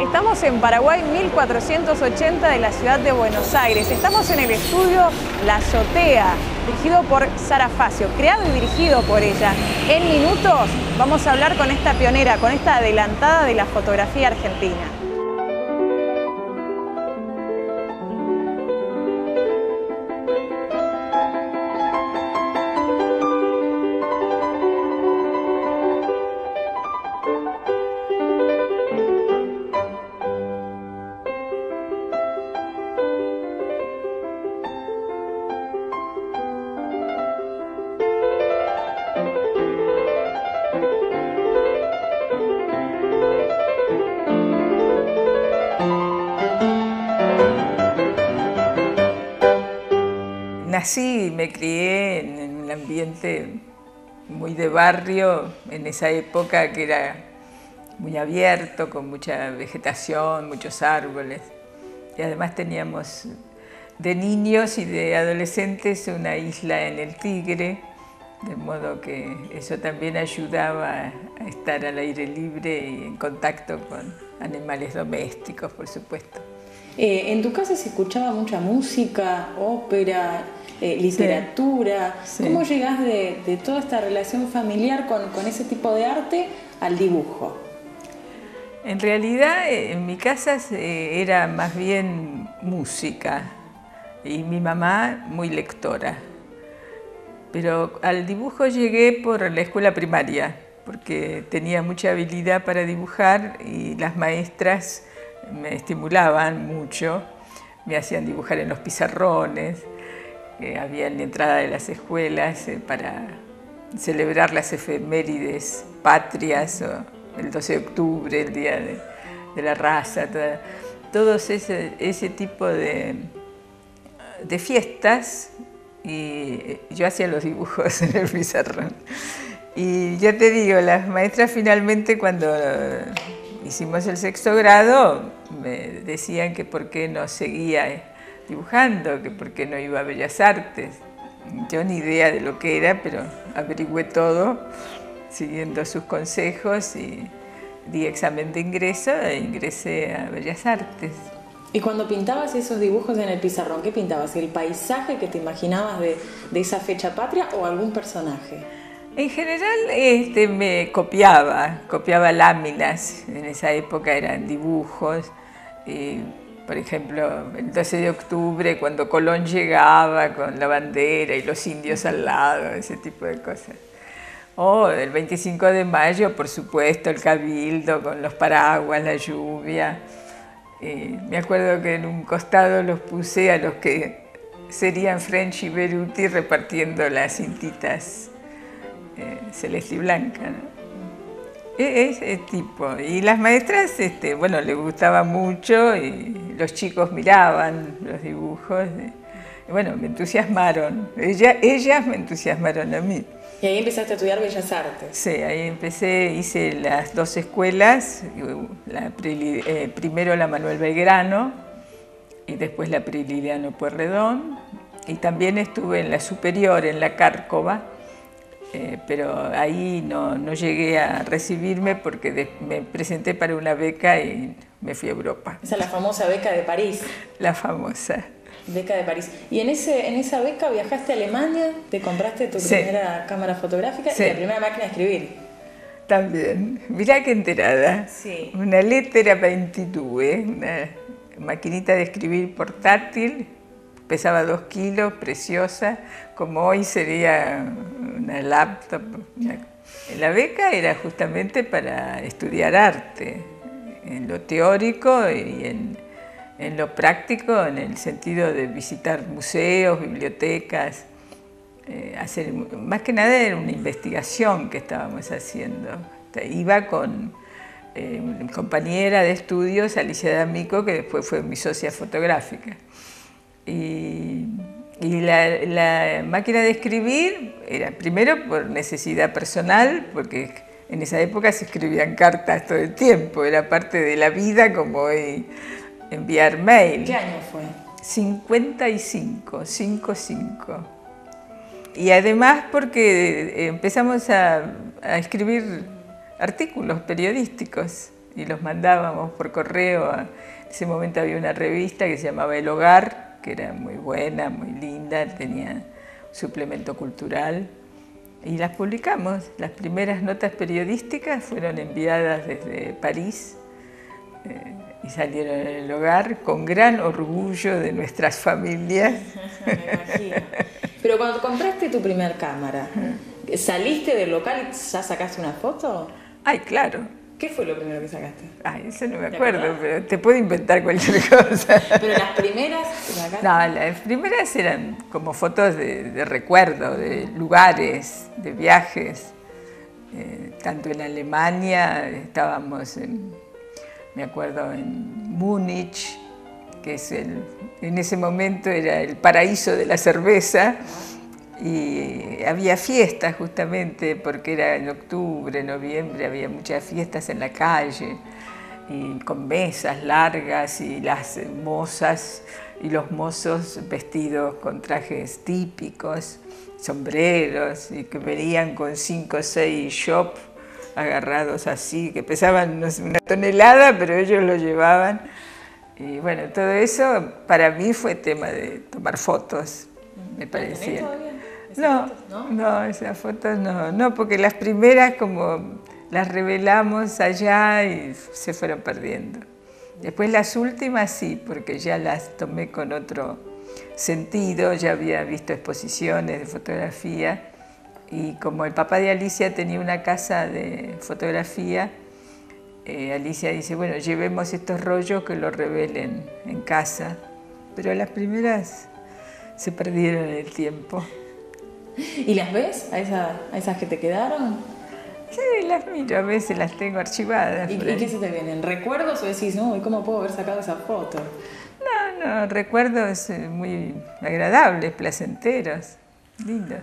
Estamos en Paraguay 1480 de la ciudad de Buenos Aires. Estamos en el estudio La Azotea, dirigido por Sara Facio, creado y dirigido por ella. En minutos vamos a hablar con esta pionera, con esta adelantada de la fotografía argentina. Nací y me crié en un ambiente muy de barrio, en esa época que era muy abierto, con mucha vegetación, muchos árboles. Y además teníamos de niños y de adolescentes una isla en el Tigre, de modo que eso también ayudaba a estar al aire libre y en contacto con animales domésticos, por supuesto. En tu casa se escuchaba mucha música, ópera, literatura. Sí. ¿Cómo llegás de toda esta relación familiar con ese tipo de arte al dibujo? En realidad en mi casa era más bien música y mi mamá muy lectora. Pero al dibujo llegué por la escuela primaria, porque tenía mucha habilidad para dibujar y las maestras me estimulaban mucho, me hacían dibujar en los pizarrones que había en la entrada de las escuelas para celebrar las efemérides patrias, o el 12 de octubre, el Día de la Raza, todo ese tipo de fiestas, y yo hacía los dibujos en el pizarrón. Y ya te digo, las maestras finalmente cuando hicimos el sexto grado me decían que por qué no seguía dibujando, que por qué no iba a Bellas Artes. Yo ni idea de lo que era, pero averigüé todo siguiendo sus consejos y di examen de ingreso e ingresé a Bellas Artes. Y cuando pintabas esos dibujos en el pizarrón, ¿qué pintabas? ¿El paisaje que te imaginabas de esa fecha patria o algún personaje? En general me copiaba láminas. En esa época eran dibujos. Por ejemplo, el 12 de octubre, cuando Colón llegaba con la bandera y los indios al lado, ese tipo de cosas. O el 25 de mayo, por supuesto, el cabildo con los paraguas, la lluvia. Me acuerdo que en un costado los puse a los que serían French y Beruti repartiendo las cintitas celeste y blanca, ¿no? Ese tipo. Y las maestras, bueno, les gustaba mucho y los chicos miraban los dibujos. Y bueno, me entusiasmaron. Ellas me entusiasmaron a mí. Y ahí empezaste a estudiar Bellas Artes. Sí, ahí empecé, hice las dos escuelas, primero la Manuel Belgrano y después la Prilidiano Pueyrredón, y también estuve en la superior, en la Cárcova, pero ahí no llegué a recibirme porque me presenté para una beca y me fui a Europa. Esa es la famosa beca de París. La famosa. Beca de París. ¿Y en esa beca viajaste a Alemania? ¿Te compraste tu primera cámara fotográfica y la primera máquina de escribir? También. Mirá qué enterada. Sí. Una Lettera 22, una maquinita de escribir portátil, pesaba 2 kilos, preciosa, como hoy sería una laptop. La beca era justamente para estudiar arte, en lo teórico y en lo práctico, en el sentido de visitar museos, bibliotecas, hacer, más que nada era una investigación que estábamos haciendo. Iba con mi compañera de estudios, Alicia D'Amico, que después fue mi socia fotográfica. Y la máquina de escribir era primero por necesidad personal, porque en esa época se escribían cartas todo el tiempo, era parte de la vida como hoy enviar mail. ¿Qué año fue? 55. Y además porque empezamos a escribir artículos periodísticos y los mandábamos por correo. En ese momento había una revista que se llamaba El Hogar, que era muy buena, muy linda, tenía un suplemento cultural y las publicamos. Las primeras notas periodísticas fueron enviadas desde París y salieron en El Hogar con gran orgullo de nuestras familias. Me imagino. Pero cuando compraste tu primer cámara, ¿saliste del local y ya sacaste una foto? Ay, claro. ¿Qué fue lo primero que sacaste? Ay, eso no me acuerdo, pero te puedo inventar cualquier cosa. Pero las primeras que sacaste. No, las primeras eran como fotos de recuerdo, de lugares, de viajes. Tanto en Alemania, estábamos me acuerdo en Múnich, que es en ese momento era el paraíso de la cerveza, y había fiestas justamente, porque era en octubre, noviembre, había muchas fiestas en la calle, y con mesas largas, y las mozas y los mozos vestidos con trajes típicos, sombreros, y que venían con 5 o 6 shops agarrados así, que pesaban no sé, 1 tonelada, pero ellos lo llevaban. Y bueno, todo eso para mí fue tema de tomar fotos, me parecía. No, esas fotos no, porque las primeras como las revelamos allá y se fueron perdiendo. Después las últimas sí, porque ya las tomé con otro sentido, ya había visto exposiciones de fotografía y como el papá de Alicia tenía una casa de fotografía, Alicia dice, bueno, llevemos estos rollos que los revelen en casa, pero las primeras se perdieron en el tiempo. ¿Y las ves? ¿A esas que te quedaron? Sí, las miro, a veces las tengo archivadas. ¿Y qué se te vienen? ¿Recuerdos o decís, no, cómo puedo haber sacado esa foto? No, recuerdos muy agradables, placenteros, lindos.